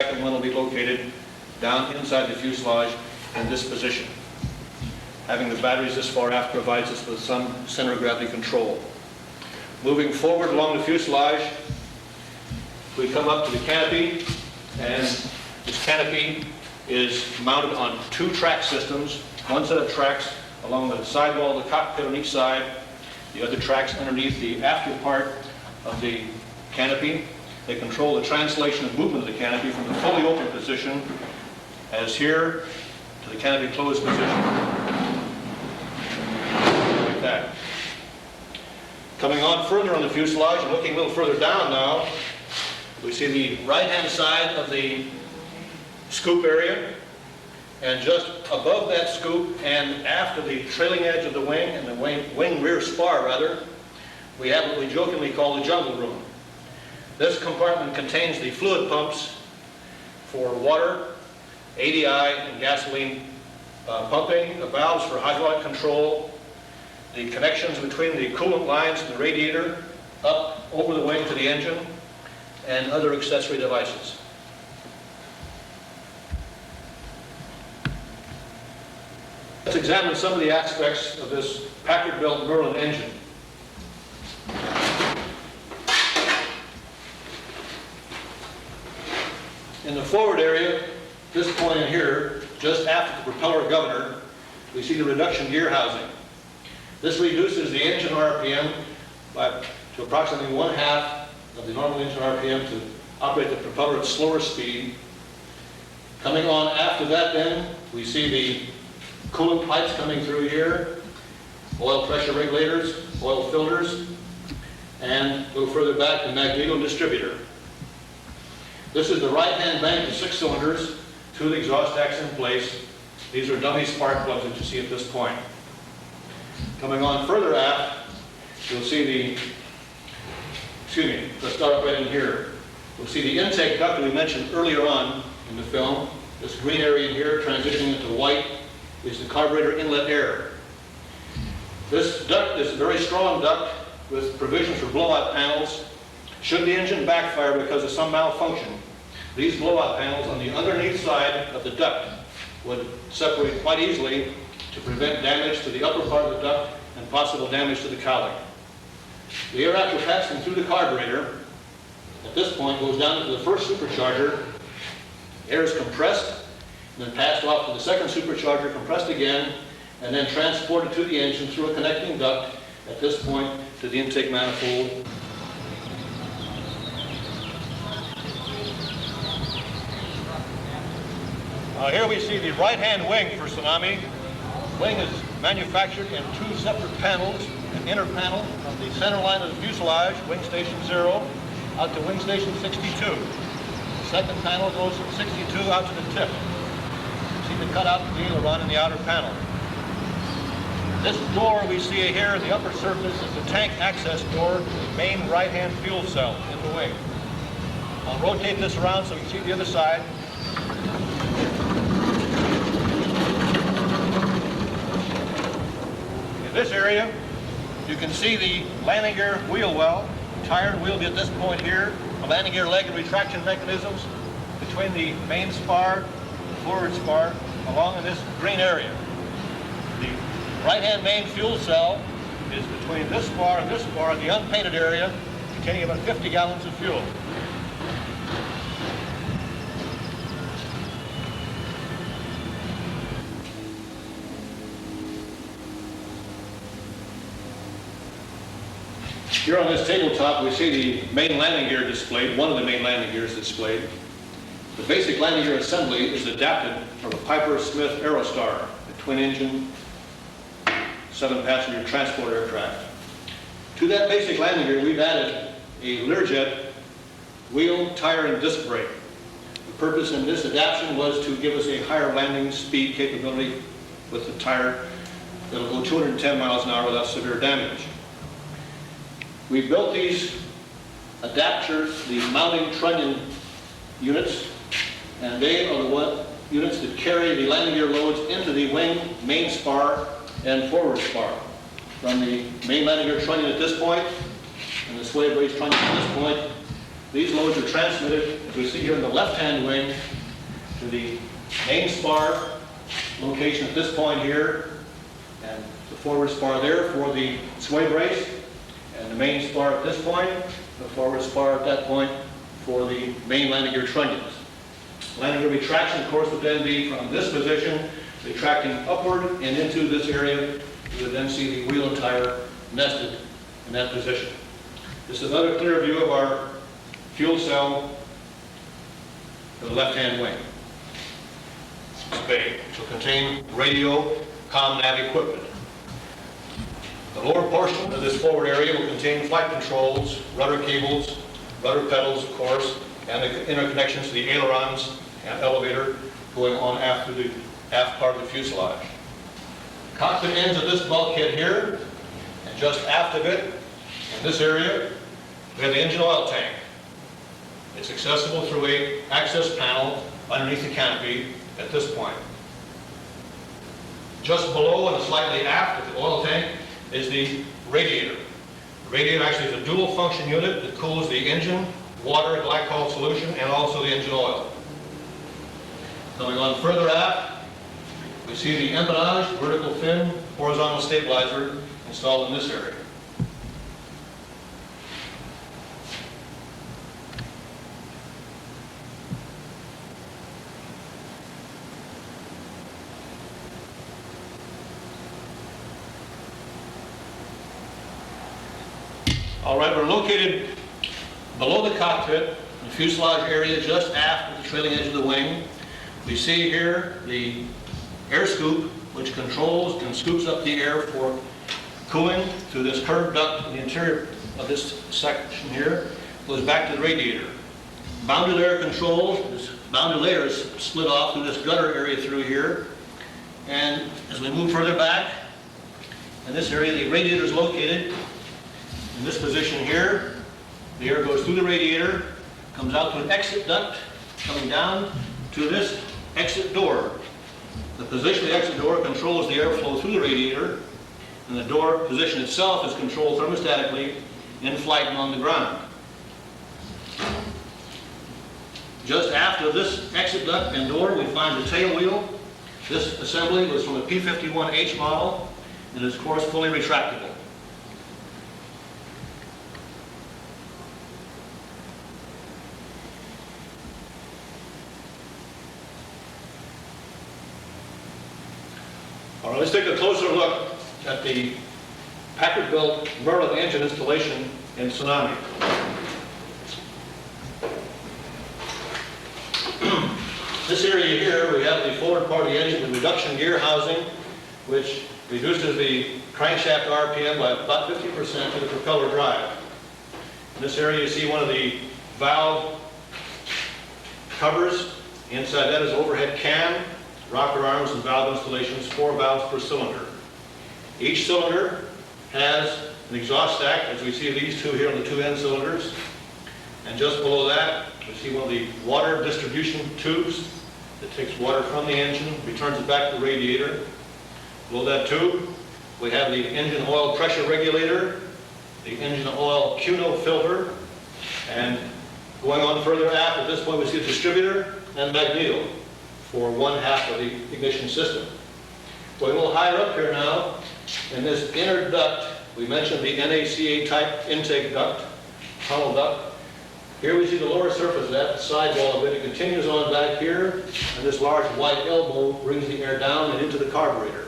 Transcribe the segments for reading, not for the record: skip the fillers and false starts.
second one will be located down inside the fuselage in this position. Having the batteries this far aft provides us with some center of gravity control. Moving forward along the fuselage, we come up to the canopy, and this canopy is mounted on two track systems. One set of tracks along the sidewall of the cockpit on each side, the other tracks underneath the after part of the canopy. They control the translation and movement of the canopy from the fully open position, as here, to the canopy closed position. Like that. Coming on further on the fuselage, and looking a little further down now, we see the right-hand side of the scoop area, and just above that scoop and after the trailing edge of the wing and the wing rear spar rather, we have what we jokingly call the jungle room. This compartment contains the fluid pumps for water, ADI and gasoline pumping, the valves for hydraulic control, the connections between the coolant lines and the radiator up over the wing to the engine, and other accessory devices. Let's examine some of the aspects of this Packard-built Merlin engine. In the forward area, this point in here, just after the propeller governor, we see the reduction gear housing. This reduces the engine RPM to approximately 1/2 of the normal engine RPM to operate the propeller at slower speed. Coming on after that then, we see the coolant pipes coming through here, oil pressure regulators, oil filters, and a little further back the magneto distributor. This is the right-hand bank of 6 cylinders, 2 of the exhaust stacks in place. These are dummy spark plugs that you see at this point. Coming on further aft, you'll see let's start up right in here. We'll see the intake duct that we mentioned earlier on in the film. This green area in here, transitioning into white, is the carburetor inlet air. This duct is a very strong duct with provisions for blowout panels. Should the engine backfire because of some malfunction, these blowout panels on the underneath side of the duct would separate quite easily to prevent damage to the upper part of the duct and possible damage to the cowling. The air, after passing through the carburetor, at this point goes down to the first supercharger. Air is compressed, and then passed off to the second supercharger, compressed again, and then transported to the engine through a connecting duct, at this point to the intake manifold. Here we see the right-hand wing for Tsunami. The wing is manufactured in 2 separate panels, an inner panel from the center line of the fuselage, wing station 0, out to wing station 62. The second panel goes from 62 out to the tip. You see the cutout aileron in the outer panel. This door we see here in the upper surface is the tank access door to the main right-hand fuel cell in the wing. I'll rotate this around so you can see the other side. In this area, you can see the landing gear wheel well. The tire and wheel will be at this point here. The landing gear leg and retraction mechanisms between the main spar and the forward spar along in this green area. The right-hand main fuel cell is between this spar and this spar in the unpainted area, containing about 50 gallons of fuel. Here on this tabletop, we see the main landing gear displayed, one of the main landing gears displayed. The basic landing gear assembly is adapted from a Piper-Smith Aerostar, a twin-engine, 7-passenger transport aircraft. To that basic landing gear, we've added a Learjet wheel, tire, and disc brake. The purpose in this adaptation was to give us a higher landing speed capability with the tire that'll go 210 miles an hour without severe damage. We built these adapters, the mounting trunnion units, and they are the units that carry the landing gear loads into the wing, main spar, and forward spar. From the main landing gear trunnion at this point, and the sway brace trunnion at this point, these loads are transmitted at we see here in the left-hand wing, to the main spar location at this point here, and the forward spar there for the sway brace, and the main spar at this point, the forward spar at that point for the main landing gear trunnions. Landing gear retraction, of course, would then be from this position, retracting upward and into this area. You would then see the wheel and tire nested in that position. This is another clear view of our fuel cell for the left-hand wing. This bay, which will contain radio, comm, nav equipment. The lower portion of this forward area will contain flight controls, rudder cables, rudder pedals, of course, and the interconnections to the ailerons and elevator going on after the aft part of the fuselage. Cockpit ends at this bulkhead here, and just aft of it, in this area, we have the engine oil tank. It's accessible through an access panel underneath the canopy at this point. Just below and slightly aft of the oil tank is the radiator. The radiator actually is a dual function unit that cools the engine, water, glycol solution, and also the engine oil. Coming on further aft, we see the empennage, vertical fin, horizontal stabilizer installed in this area. All right, we're located below the cockpit, the fuselage area just aft of the trailing edge of the wing. We see here the air scoop, which controls and scoops up the air for cooling through this curved duct in the interior of this section here. Goes back to the radiator. Boundary layer controls, this boundary layer is split off through this gutter area through here. And as we move further back, in this area the radiator is located. In this position here, the air goes through the radiator, comes out to an exit duct, coming down to this exit door. The position of the exit door controls the airflow through the radiator, and the door position itself is controlled thermostatically in flight and on the ground. Just after this exit duct and door, we find the tail wheel. This assembly was from a P-51H model and is, of course, fully retractable. All right, let's take a closer look at the Packard-built Merlin engine installation in Tsunami. This area here, we have the forward part of the engine, the reduction gear housing, which reduces the crankshaft RPM by about 50% to the propeller drive. In this area, you see one of the valve covers. Inside that is overhead cam, rocker arms, and valve installations, 4 valves per cylinder. Each cylinder has an exhaust stack, as we see these two here on the 2 end cylinders. And just below that, we see one of the water distribution tubes that takes water from the engine, returns it back to the radiator. Below that tube, we have the engine oil pressure regulator, the engine oil Chino filter, and going on further aft, at this point we see the distributor and magneto for 1/2 of the ignition system. Going a little higher up here now, in this inner duct, we mentioned the NACA type intake duct, tunnel duct. Here we see the lower surface of that sidewall of it. It continues on back here, and this large white elbow brings the air down and into the carburetor.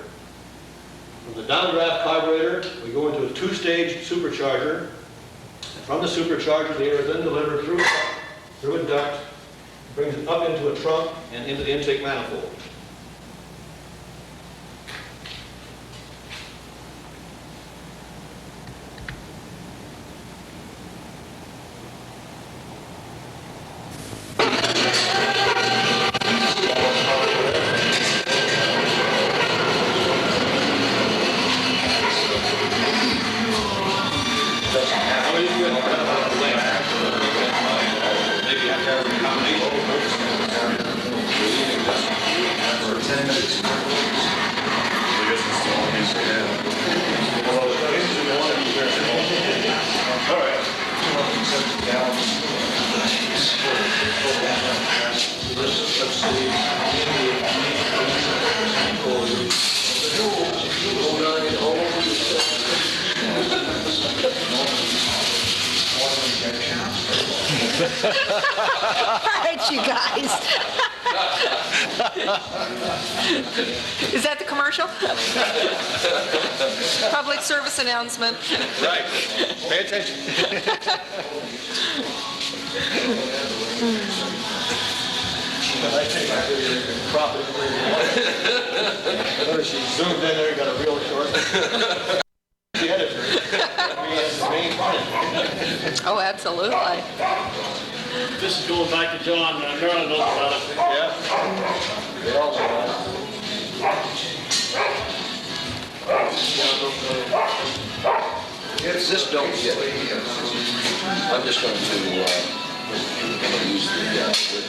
From the downdraft carburetor, we go into a 2-stage supercharger, and from the supercharger, the air is then delivered through a duct, brings it up into a trunk and into the intake manifold. Let's see. All right, you guys. Is that the commercial? Public service announcement. Right. Pay attention. I think I did your profit. Notice she zoomed in there, got a real short. The editor. Main point. Oh, absolutely. This is going back to John. Marilyn knows about it. Yeah. They all know that. If this don't get, I'm just going to use the blade. Yeah, that's the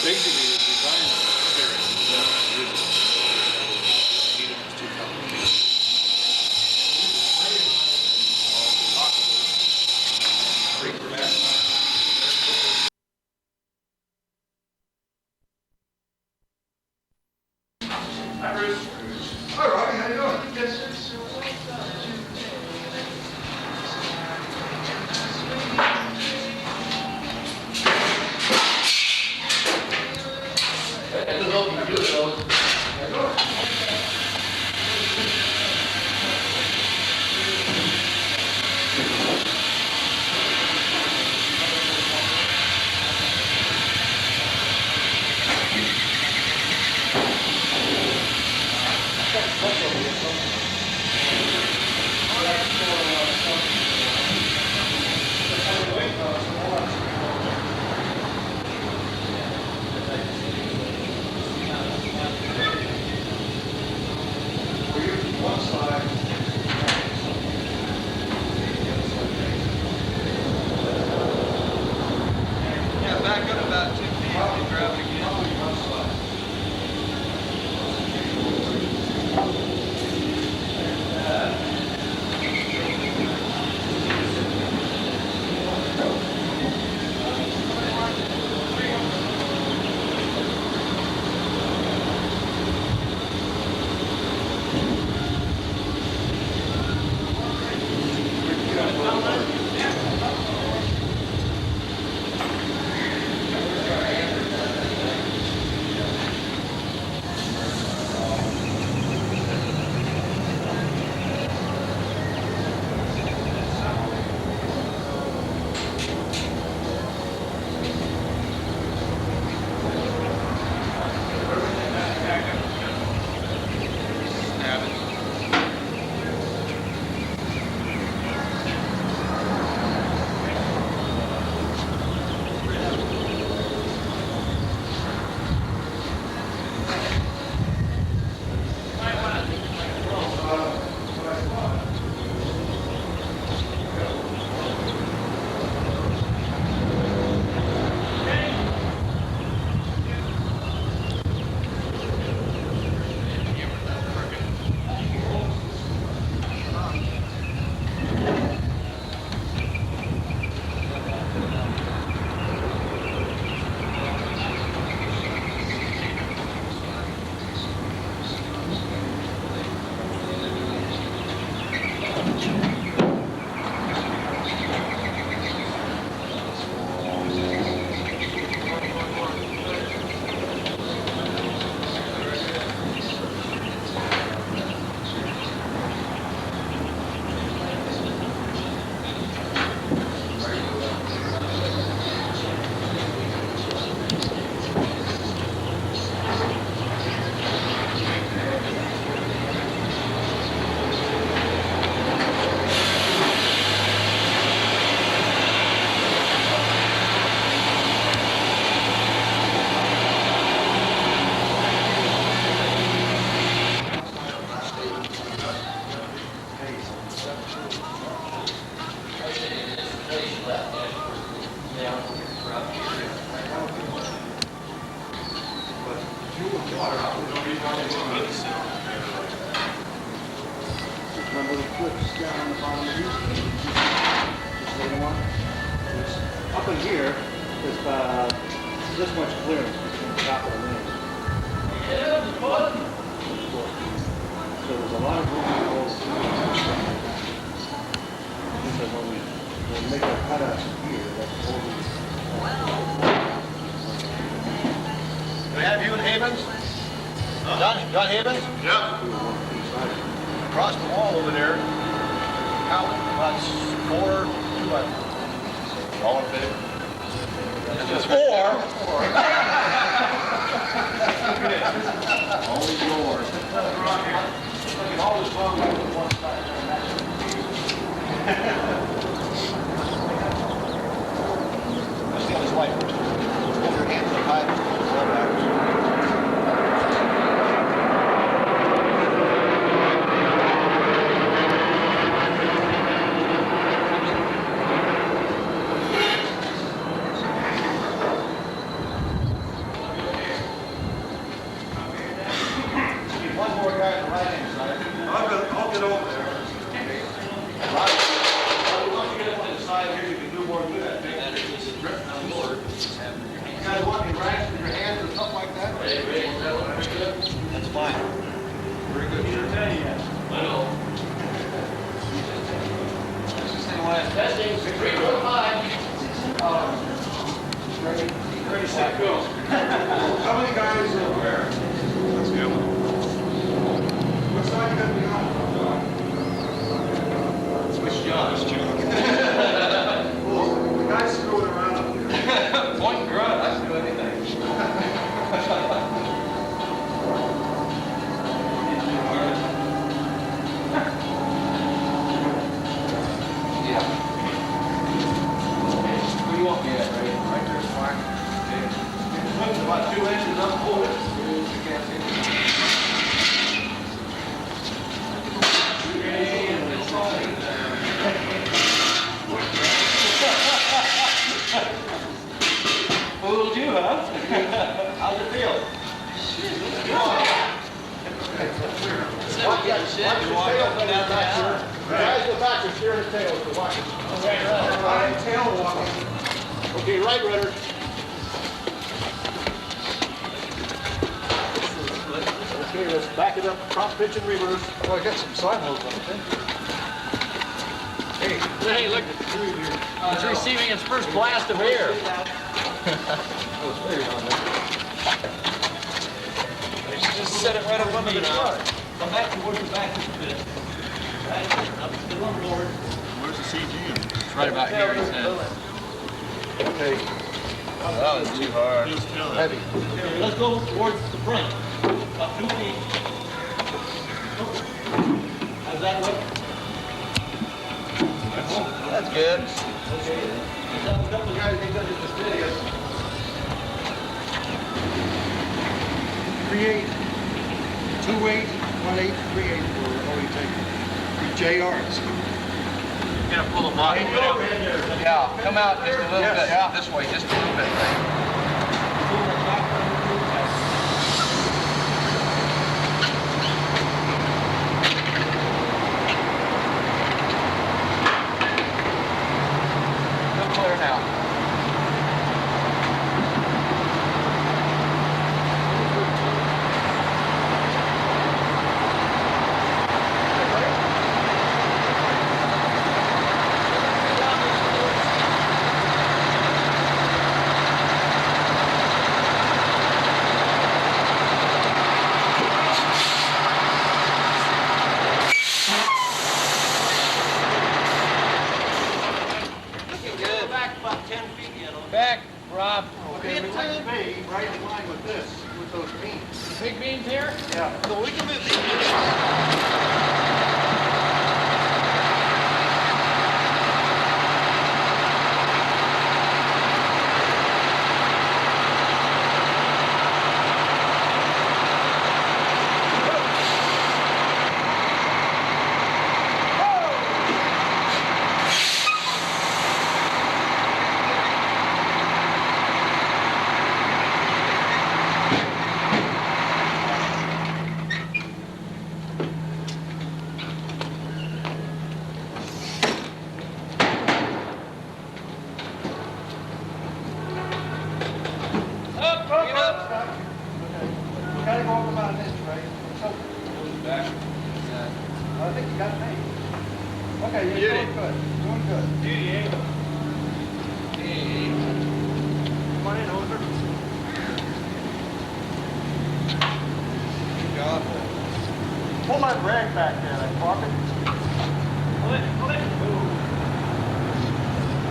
Basically, the design is very Hi, Bruce. Hi, Robbie. How you doing? Good. One little clips down on the bottom of these. Just little one. Up in here, there's this much clearance between the top of the wing. So there's a lot of room to go through. So when we make our cutouts here, that's holding. Do we have you in Havens? John Havens? Yeah. Across the wall over there, count, about 4, 2, all in favor? It's 4. Only yours. Always wrong with one side. Let's see this light. Hold your hands up high. Roll backwards. One more guy on the right-hand side. I'll get over there. Once you get up to the side here, you can do more good. That is just dripping on the board. You guys want any rash with your hands or something like that? That's fine. Very good, sir. I know. Testing, 3, 4, 5. Ready, set, go. How many guys are where? Let's go. What side you gonna be on? Switch jobs, Chino. Well, the guy's screwing around up there. Point and grunt, I can do anything. Yeah. Where do you want me at, Ray? Right there's fine. Okay. Swing's about 2 inches up, hold it. You can't see it. Fooled you, huh? How's it feel? Watch your tail coming down back here. Guys, go back, you're steering the tail, so watch it. I'm tail walking. Okay, right rudder. Okay, let's back it up, prop pitch and reverse. Oh, I got some side loads on it. Hey, look, it's receiving its first blast of air. Just set it right up under the truck. Come back towards the back just a bit. Right, up to the run board. Where's the CG? It's right about here, he said. Okay. That was too hard. Heavy. Okay, let's go towards the front. About 2 feet. How's that look? That's good. Okay. Let's have a couple of guys think that it's just video. Create 2-8, 1-8, 3-8 for only take JRs. Gonna pull them out. Yeah, come out just a little bit. Yeah. This way, just a little bit. Look clear now. Back, Rob. Okay, we want to be right in line with this, with those beams. Big beams here? Yeah. So we can move these. good, doing good. Come on in, Hoser. Good job. Pull that rag back there, that carpet. Pull it, pull it.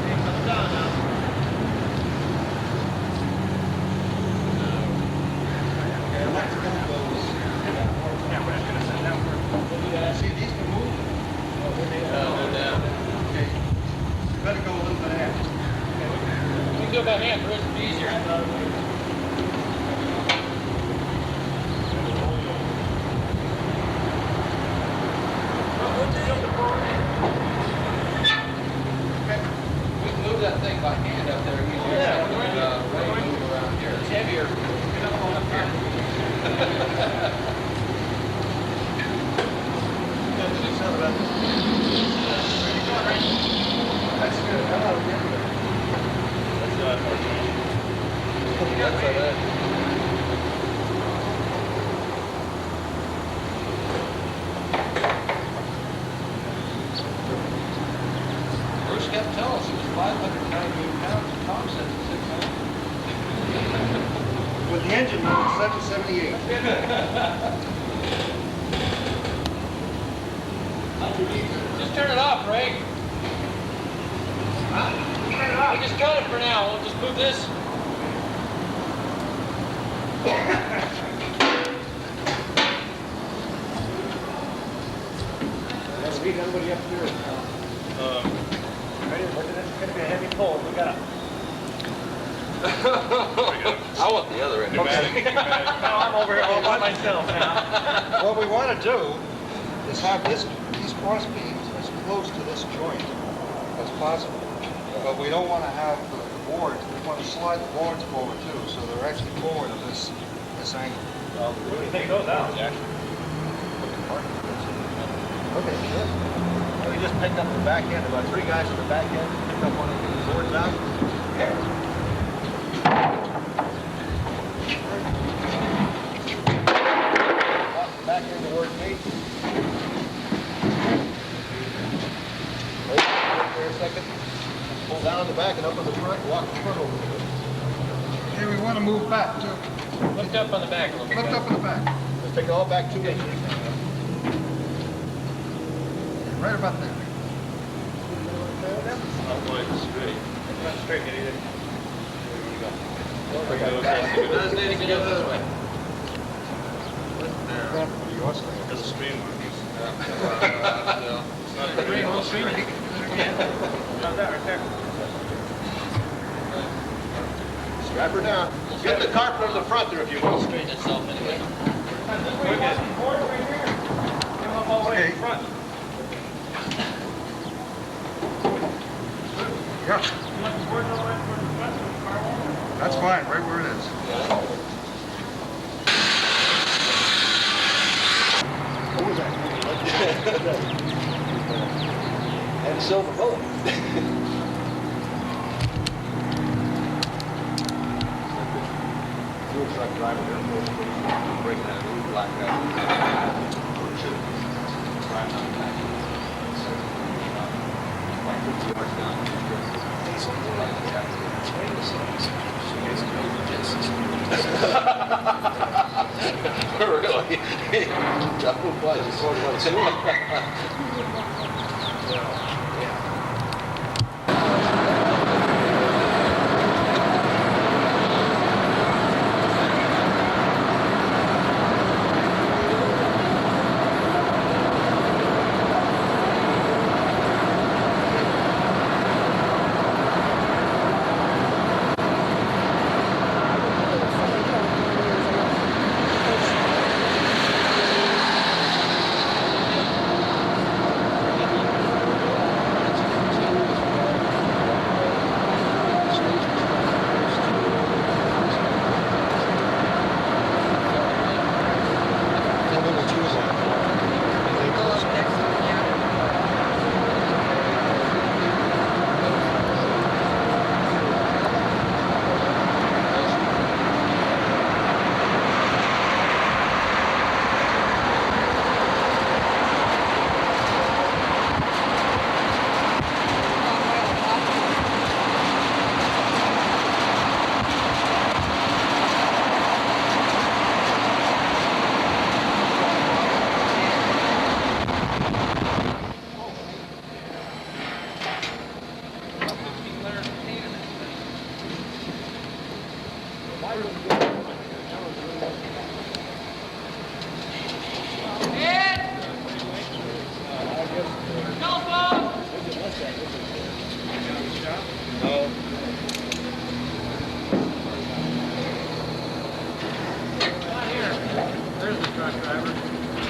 Hey, come down now. Yeah, we're just gonna sit down for. See, these can move. They're down. Okay. You better go a little bit ahead. We can go by hand, Bruce, it's easier. We can move that thing by hand up there easier. Yeah, than, Ray move around here. It's heavier. Up here. That's good. How about it? That's all right. Bruce kept telling us it was 598 pounds, and Tom said it's 600. With the engine moving, 778. Just turn it off, Ray. We just cut it for now. We'll just move this. Let's beat everybody up here. Ready? It's gonna be a heavy pull. We got. I want the other end. No, I'm over here all by myself now. What we want to do is have these cross beams as close to this joint as possible. But we don't want to have the boards, we want to slide the boards forward too, so they're actually forward of this angle. We can take those out. Yeah. Okay, good. We just picked up the back end, about 3 guys from the back end, picked up one of the boards out. Back end towards me. Wait for a second. Pull down on the back and up on the front, walk the front over. Okay, we want to move back too. Lift up on the back a little bit. Lift up in the back. Let's take it all back 2 inches. Right about there. Not quite straight. Not straight, get either. Doesn't need to go this way. There's a stream mark. Strap her down. Get the carpet on the front there if you will. Straighten itself anyway. Okay. Yeah. That's fine, right where it is. What was that? And silver bullet. Fuel truck driver there, break that blue black guy. Drive down the back. Like 50 yards Really? Double play. There's the truck driver.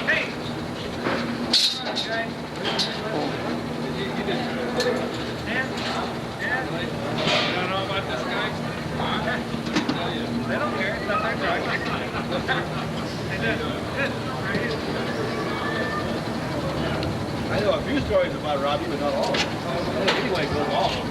Hey! Okay. You don't know about this guy? They don't care. It's not their truck. They did. Good. I know a few stories about Robbie, but not all of them. Anyway, go all of them.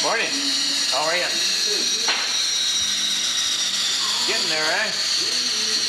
Morning. How are you? Getting there, eh?